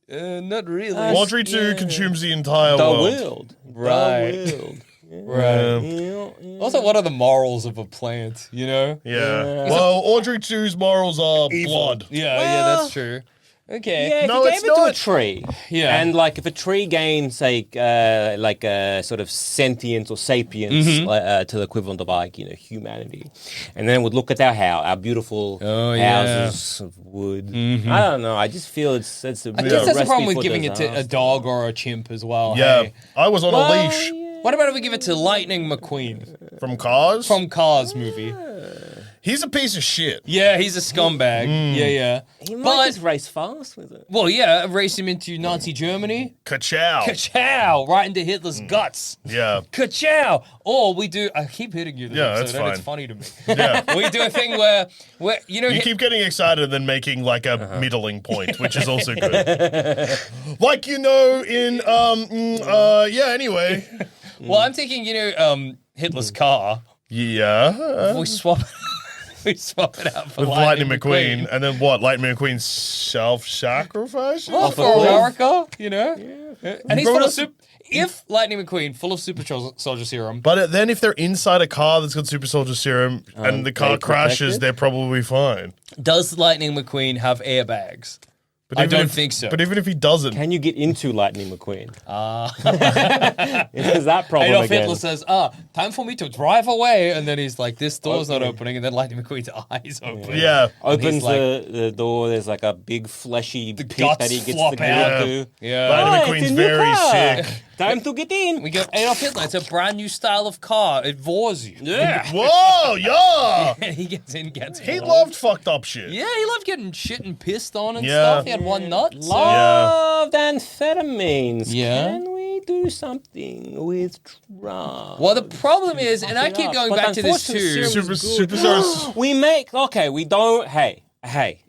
Not really. Audrey 2 consumes the entire The world. world. Right. The world. Right. Yeah. Also, what are the morals of a plant? You know? Yeah. Well, Audrey 2's morals are blood. Yeah, Well- that's true. Okay. Yeah, if No, you it's gave it to a not. tree, Yeah. and like if a tree gains like a sort of sentience or sapience Mm-hmm. to the equivalent of like humanity, and then it would look at our beautiful Oh, yeah. houses of wood. I don't know. I just feel it's a I guess that's the recipe problem with for giving it to a disaster. dog or a chimp as well. Yeah. Hey. I was on a Well, leash yeah. What about if we give it to Lightning McQueen from Cars. from Cars movie? He's a piece of shit. Yeah, he's a scumbag. Yeah. He might But- just race fast with it. Well, yeah, race him into Nazi Germany. Ka-chow. Ka-chow! Right into Hitler's guts. Yeah. Ka-chow! Or we do... I keep hitting you this Yeah, episode, that's and it's fine. funny to me. Yeah. We do a thing where You keep getting excited and then making like a middling point, which is also good. Like in anyway. Well, I'm thinking, Hitler's car. Yeah. We swap it out for With Lightning McQueen. And then what? Lightning McQueen self-sacrifice? Well, Off a for cliff. America, And he's Bro, full of that's- If Lightning McQueen, full of super soldier serum, But then if they're inside a car that's got super soldier serum and the car they crashes, protected? they're probably fine. does Lightning McQueen have airbags? But I even don't if- think so. But even if he doesn't, Can you get into Lightning McQueen? Is that problem Adolf again? Hitler says, time for me to drive away. And then he's like, this door's not opening. And then Lightning McQueen's eyes open. yeah. Opens he's like- the door. There's like a big fleshy pit guts that he gets flop to go out. to. Yeah. Lightning Oh, it's McQueen's a new very car. sick. Time to get in. We go, Adolf Hitler, it's a brand new style of car. It vores you. Yeah. Whoa, yeah. And he gets in, gets He bored. loved fucked up shit. Yeah, he loved getting shit and pissed on and Yeah. stuff. He had one nut. So. Loved amphetamines. Yeah. Can we do something with drugs? Well, the problem is, and I keep going But back to this unfortunately, too. Super stars. We make we don't. Hey.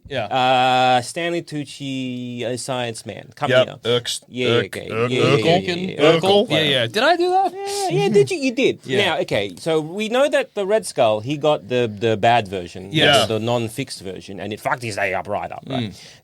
Yeah. Stanley Tucci, Science Man. Come Yep. here. Yeah. Okay. Urkel. Yeah. Did I do that? Yeah, did you? You did. Yeah. Now, okay, so we know that the Red Skull, he got the bad version, Yeah. the non-fixed version, and it fucked his day up right.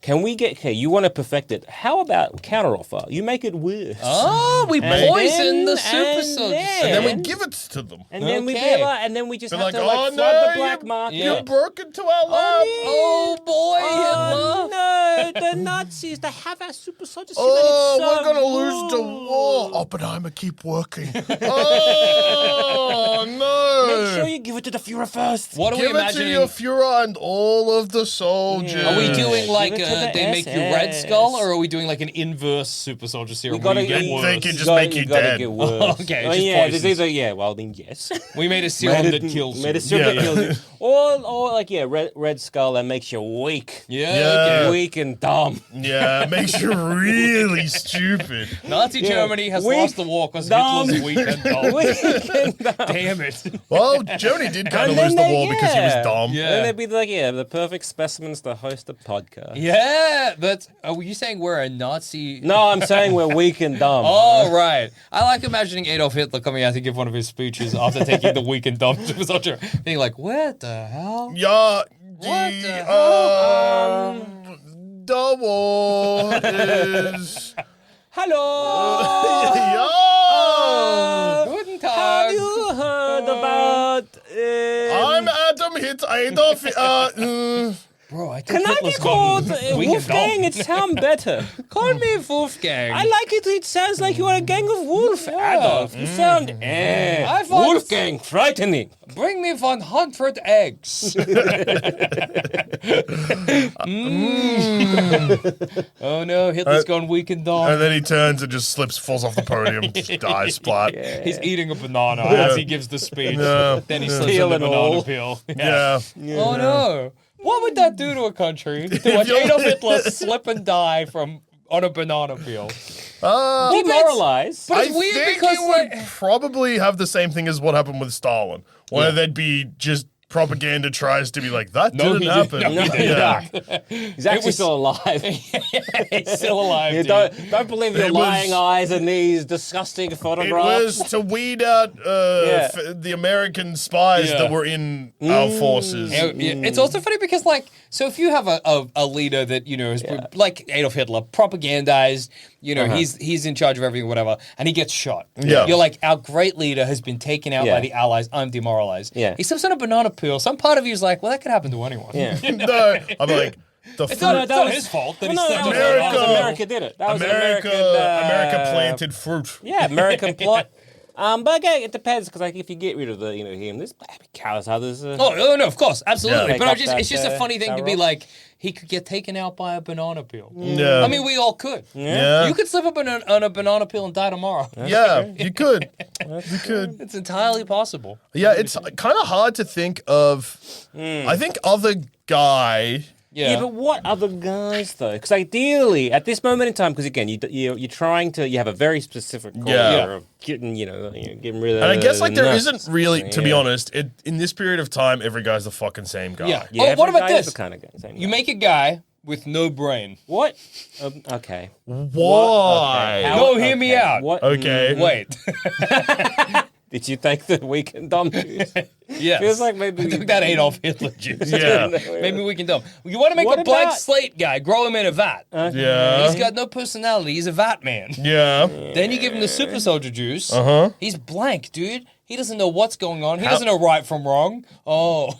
Can we get, you want to perfect it, how about counteroffer? You make it worse. Oh, we And poisoned the then- super and soldier. then- And then we give it to them. And then Okay. and then we just They're have like, to oh flood no, the black market. you broke into our lab. Oh boy, Oh, no, the Nazis, they have our super soldier serum. Oh, and it's we're gonna so lose the cool. war. Oppenheimer, keep working. Oh no! Make sure you give it to the Fuhrer first. What are we Give it to imagining? your Fuhrer and all of the soldiers. Are we doing like Give it to the they make you Red SS. Skull, or are we doing like an inverse super soldier serum? We gotta where you get eat- worse? They can just gotta- make you gotta dead. Get worse. Okay, Oh, just yeah, poisons. there's either, yeah, well, then yes. We made a serum that kills you. Made a serum Yeah. that kills you. Or like, yeah, red skull that makes you weak. Yeah, Yeah. okay. Weak and dumb. Yeah, it makes you really stupid. Nazi Germany has Weak, lost the war because dumb. Hitler's weak and dumb. Weak and dumb. Damn it. Well, Germany did kind of And lose then the war because he was yeah. dumb. Yeah. And they'd be like, yeah, the perfect specimens to host a podcast. Yeah, but are you saying we're a Nazi? No, I'm saying we're weak and dumb. Oh, right. I like imagining Adolf Hitler coming out to give one of his speeches after taking the weak and dumb super soldier, being like, what the hell? Yeah, What the the war is. Hello! Yeah. Guten Have Tag. you heard about... I'm Adam Adolf. Bro, I think Can I Hitler's be called gotten weak and Wolfgang? dumb. It sounds better. Call me Wolfgang. I like it. It sounds like you are a gang of wolf. Adolf, you sound... I thought- Wolfgang, frightening. Bring me 100 eggs. Oh no, Hitler's gone weak and dumb. And then he turns and just slips, falls off the podium, just dies, splat. Yeah. He's eating a banana as he gives the speech. Yeah. Then he slips Peel on the and banana all. peel. Yeah. Oh no. What would that do to a country? To watch you're- Adolf Hitler slip and die on a banana peel. Demoralize. But I it's weird think because it would like, probably have the same thing as what happened with Stalin, where there'd be just propaganda tries to be like, that No, didn't he happen. didn't. No, he Yeah. He's actually was- still alive. he's still alive. You dude. don't believe your It was- lying eyes and these disgusting It photographs. was to weed out Yeah. the American spies Yeah. that were in our forces. Yeah, it's also funny because, like, so if you have a leader that you know is like Adolf Hitler, propagandized, you know, he's in charge of everything, whatever, and he gets shot. Yeah. You're like, our great leader has been taken out Yeah. by the Allies. I'm demoralized. Yeah. He slips on a banana peel. Some part of you is like, well, that could happen to anyone. Yeah. No, I'm like, the It's not, fruit. it's not his fault that Well, he no, slipped that on was, a that was banana. America did it. That was an America, American, America planted fruit. Yeah, American plot. But again, it depends because like if you get rid of the him, there's countless others. Oh no, of course, absolutely. Yeah. But Take it's just up a that, funny thing that to be rock. like, he could get taken out by a banana peel. Yeah. I mean, we all could. Yeah. You could slip up on a banana peel and die tomorrow. Yeah, you could. You could. It's entirely possible. Yeah, it's kind of hard to think of. I think other guy. Yeah, but what other guys though? Because ideally, at this moment in time, because again, you're trying to, you have a very specific goal Yeah. here of getting, getting rid of. And I guess like there nuts. isn't really, to be Yeah. honest, in this period of time, every guy's the fucking same guy. Yeah. Yeah, Oh, what every about guy is this? the kind of guy, same You guy. make a guy with no brain. What? Okay. Why? How- No, hear me okay. out. What? Okay. Wait. Did you take the weak and dumb juice? Yes. Feels like maybe I took that Adolf Hitler juice. Yeah. Maybe we can dumb. You want to make What a blank about- slate guy, grow him in a vat. Yeah. He's got no personality. He's a vat man. Yeah. Then you give him the super soldier juice. Uh-huh. He's blank, dude. He doesn't know what's going on. He doesn't know right from wrong. Oh.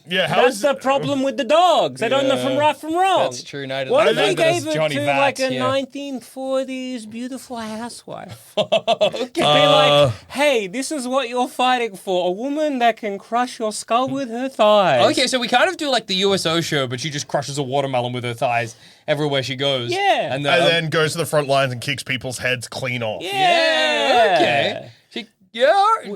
Yeah. How That's is the problem with the dogs. They don't know from right from wrong. That's true. Neither What if neither we does gave it Johnny to Vats, like a yeah. 1940s beautiful housewife? Okay. Be like, hey, this is what you're fighting for. A woman that can crush your skull with her thighs. Okay, so we kind of do like the USO show, but she just crushes a watermelon with her thighs everywhere she goes. Yeah. And and then goes to the front lines and kicks people's heads clean off. Yeah. okay.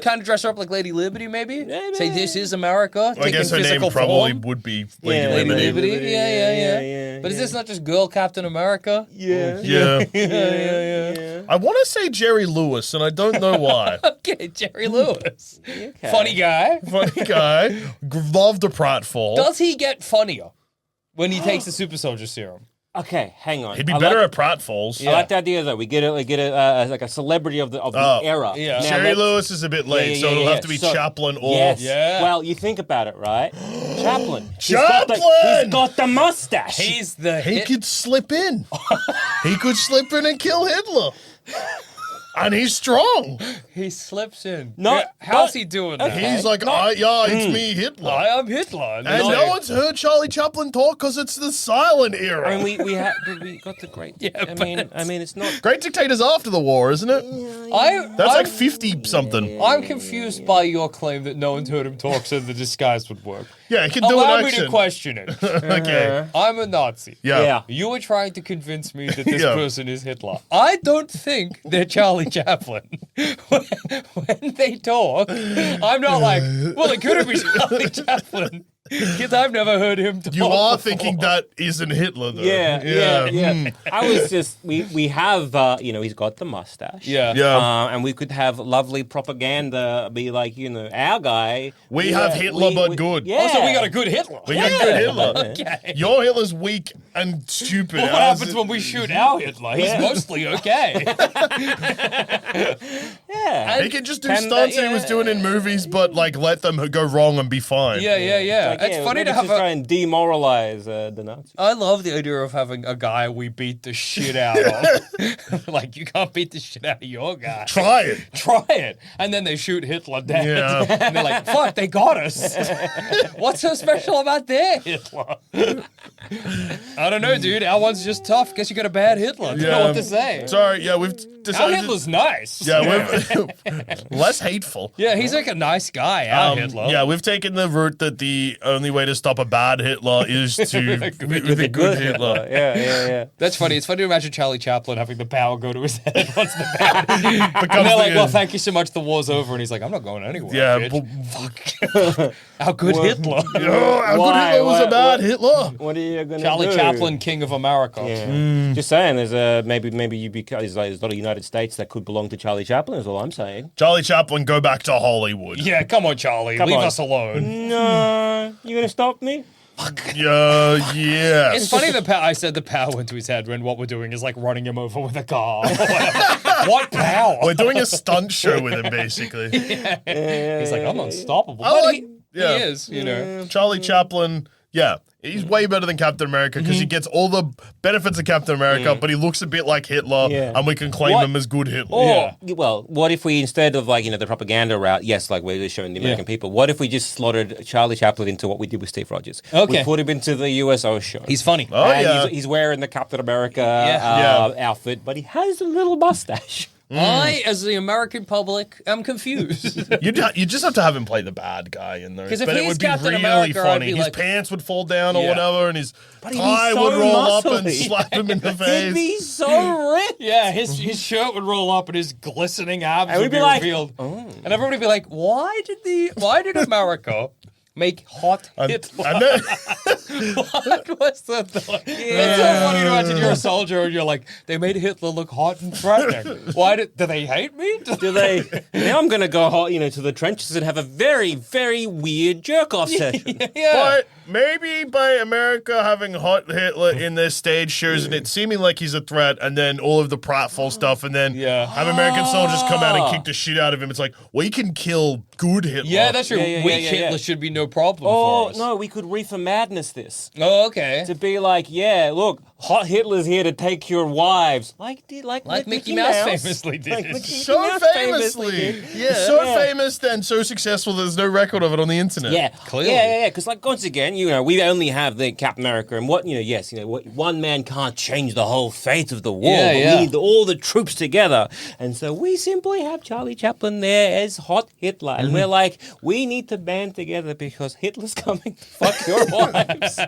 Kind of dress her up like Lady Liberty, maybe? Maybe. Say this is America. Well, I guess her name physical probably form. would be Yeah, Lady Lady Liberty. Liberty. Yeah. But is this not just Girl Captain America? Yeah. Yeah. Yeah. I want to say Jerry Lewis, and I don't know why. Okay, Jerry Lewis. Funny guy. Funny guy. Love the pratfall. Does he get funnier when he takes the super soldier serum? Okay, hang on. He'd be I better like, at pratfalls. I like the idea though. We get it. Like a celebrity of the era. yeah. Now Jerry let's- Lewis is a bit late, so it'll have to be So- Chaplin or... Yes. Yeah. Well, you think about it, right? Chaplin. Chaplin! He's got the mustache. He's the He hit. could slip in. He could slip in and kill Hitler. And he's strong. He slips in. No, Yeah, how's but- he doing that? He's like, it's me, Hitler. I am Hitler. and no one's heard Charlie Chaplin talk because it's the silent era. I mean, we got the great. I mean, it's not. Great Dictators after the war, isn't it? That's like 50-something. I'm confused by your claim that no one's heard him talk, so the disguise would work. Yeah, he can do Allow an me accent. to question it. Okay. I'm a Nazi. Yeah. You were trying to convince me that this Yeah. person is Hitler. I don't think they're Charlie Chaplin. When they talk, I'm not like, well, it could have been Charlie Chaplin. Because I've never heard him talk. You are before. thinking that isn't Hitler, though. Yeah. I was just we have he's got the mustache. Yeah. Yeah. And we could have lovely propaganda be like, our guy. We have Hitler, but good. Yeah. Also, we got a good Hitler. We got good Hitler. Okay. Your Hitler's weak and stupid. Well, what Ours happens is- when we shoot our Hitler? He's mostly okay. Yeah. He can just do Can stunts that- he was doing in movies, but like let them go wrong and be fine. Yeah. It's funny to have try and demoralize the Nazis. I love the idea of having a guy we beat the shit out of. Like, you can't beat the shit out of your guy. Try it. Try it. And then they shoot Hitler dead. Yeah. And they're like, fuck, they got us. What's so special about their Hitler? I don't know, dude. Our one's just tough. Guess you got a bad Hitler. I don't know what to say. Sorry, yeah, we've Our decided. Hitler's nice. Yeah, we've less hateful. Yeah, he's like a nice guy, our Hitler. Yeah, we've taken the route that the only way to stop a bad Hitler is to with a good Hitler. Yeah. That's funny. It's funny to imagine Charlie Chaplin having the power go to his head once the bad. Becomes And they're like, the- well, thank you so much. The war's over. And he's like, I'm not going anywhere. Yeah, bitch. Fuck. Our good Hitler. our good Why? Hitler was a Why- bad Hitler. What are you gonna Charlie do? Chaplin, King of America. Yeah. Just saying, there's maybe you there's a lot of United States that could belong to Charlie Chaplin. Is all I'm saying. Charlie Chaplin, go back to Hollywood. Yeah, come on, Charlie. Leave on. us alone. No, you gonna stop me? Yes. It's funny I said the power went to his head when what we're doing is like running him over with a car. What power? We're doing a stunt show with him, basically. He's like, I'm unstoppable. I But like- he yeah. is, you know. Charlie Chaplin, yeah, he's way better than Captain America because he gets all the benefits of Captain America, but he looks a bit like Hitler, Yeah. and we can claim What- him as good Hitler. Or, well, what if we, instead of like, the propaganda route, yes, like we're showing the American people, what if we just slaughtered Charlie Chaplin into what we did with Steve Rogers? Okay. We put him into the USO show. He's funny. Oh, And yeah. he's wearing the Captain America Yeah. outfit, but he has a little mustache. I, as the American public, am confused. You just have to have him play the bad guy in there. 'Cause if But it he's would be Captain really America, I'd funny. be His like- pants would fall down or Yeah. whatever, and his he'd be tie so would roll up and muscly. slap him in the He'd face. be so rich. Yeah, his shirt would roll up and his glistening abs And would we'd be be like, revealed. And everybody would be like, why did America make hot Hitler? And then, What was the thought? It's so funny to imagine you're a soldier and you're like, they made Hitler look hot and threatening. Why do they hate me? Do they? Now I'm going to go, to the trenches and have a very, very weird jerk-off session. Yeah. but maybe by America having hot Hitler in their stage shows and it seeming like he's a threat, and then all of the pratfall stuff, and then Yeah. have American soldiers come out and kick the shit out of him. It's like we can kill good Hitler. Yeah, that's true. Yeah, Weak yeah, Hitler yeah. should be no problem Oh, for us. no, we could reefer madness this. Oh, okay. To be like, yeah, look, hot Hitler's here to take your wives. Like Mickey Mouse famously did. Like Mickey So Mouse famously. did. Yeah. So famous and so successful there's no record of it on the internet. Yeah, Clearly. Yeah. Because, once again, we only have the Captain America, and what one man can't change the whole fate of the war. Yeah, but yeah. we need all the troops together, and so we simply have Charlie Chaplin there as hot Hitler, and we're like, we need to band together because Hitler's coming to fuck your wives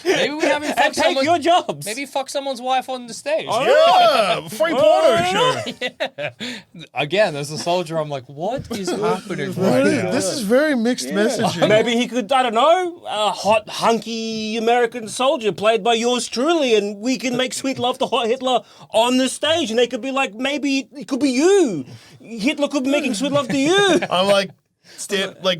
Maybe we have him and fuck take someone. your jobs. Maybe fuck someone's wife on the stage. Yeah, free porno show. Again, as a soldier, I'm like, what is happening right now? This is very mixed messaging. Maybe he could, I don't know, a hot, hunky American soldier played by yours truly, and we can make sweet love to hot Hitler on the stage, and they could be like, maybe it could be you. Hitler could be making sweet love to you. I'm like,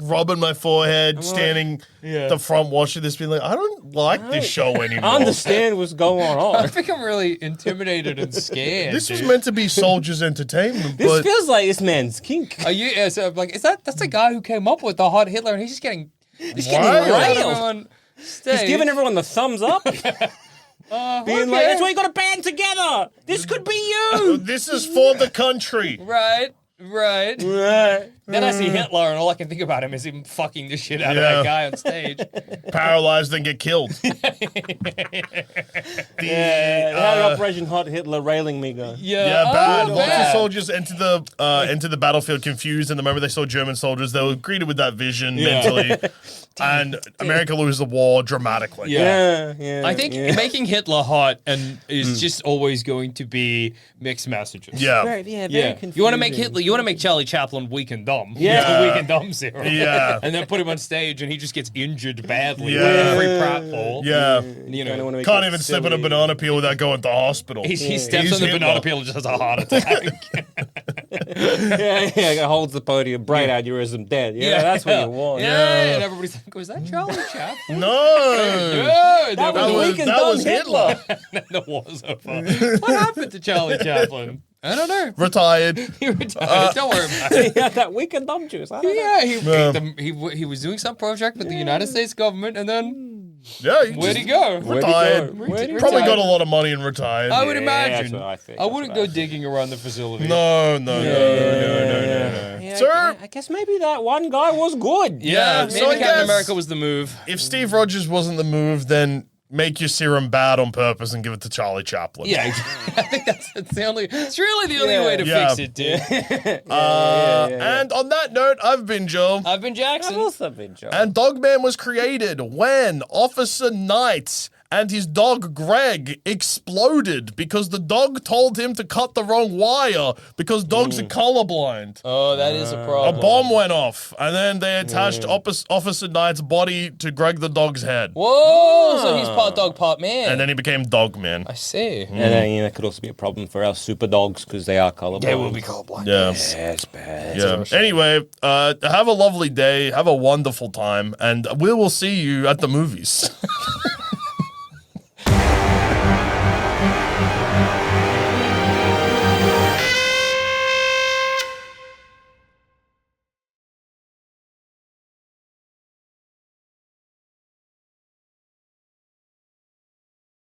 rubbing my forehead, standing the front watching this, being like, I don't like this show anymore. I understand what's going I on. think I'm really intimidated and scared. This was dude. meant to be soldiers' entertainment, This but feels like this man's kink. Are you? Yeah, so I'm like, that's the guy who came up with the hot Hitler, and he's just getting getting Wild. railed. on stage. He's giving everyone the thumbs up. Being like, that's why you got to band together. This could be you. This is for the country. Right. Right. Then I see Hitler, and all I can think about him is him fucking the shit out of Yeah. that guy on stage. Paralyzed and get killed. How did Operation Hot Hitler railing me go? Yeah, bad. Oh, Lots of bad. soldiers entered the battlefield confused, and the moment they saw German soldiers, they were greeted with that vision mentally, and America loses the war dramatically. Yeah. Yeah. I think making Hitler hot and is just always going to be mixed messages. Yeah. Very confusing. You want to make Hitler, you want to make Charlie Chaplin weak and dumb. Yeah. Weak and dumb serum. Yeah. And then put him on stage and he just gets injured badly. Yeah. With every pratfall. Yeah. You know, Can't even slip on a banana peel without going to hospital. he steps He's on the Hitler. banana peel and just has a heart attack. Holds the podium, brain aneurysm, dead. Yeah, that's what you want. Yeah. And everybody's like, was that Charlie Chaplin? No. No, That That was was, weak and that dumb was Hitler. the war's over. What happened to Charlie Chaplin? I don't know. Retired. He retired. Don't worry about it. Yeah, that weak and dumb juice. I don't know. Yeah, he was doing some project with the United States government, and then Yeah. He where'd just he go? Retired. Where'd he go? Probably got a lot of money and retired. I would Yeah, imagine. that's what I think. I wouldn't go digging around the facility. No. Yeah, Sir, I guess maybe that one guy was good. Yeah, Yeah, maybe so I Captain guess- America was the move. if Steve Rogers wasn't the move, then make your serum bad on purpose and give it to Charlie Chaplin. Yeah, I think that's the only. It's really the only way to Yeah. fix it, dude. And on that note, I've been Joe. I've been Jackson. I've also been Joe. And Dogman was created when Officer Knight and his dog Greg exploded because the dog told him to cut the wrong wire because dogs are colorblind. Oh, that is a A problem. bomb went off, and then they attached Officer Knight's body to Greg the dog's head. Whoa! So he's part dog, part man. And then he became Dogman. I see. And then that could also be a problem for our super dogs because they are colorblind. They will be colorblind. Yeah. Yeah, it's bad. Yeah. Anyway, have a lovely day. Have a wonderful time. And we will see you at the movies.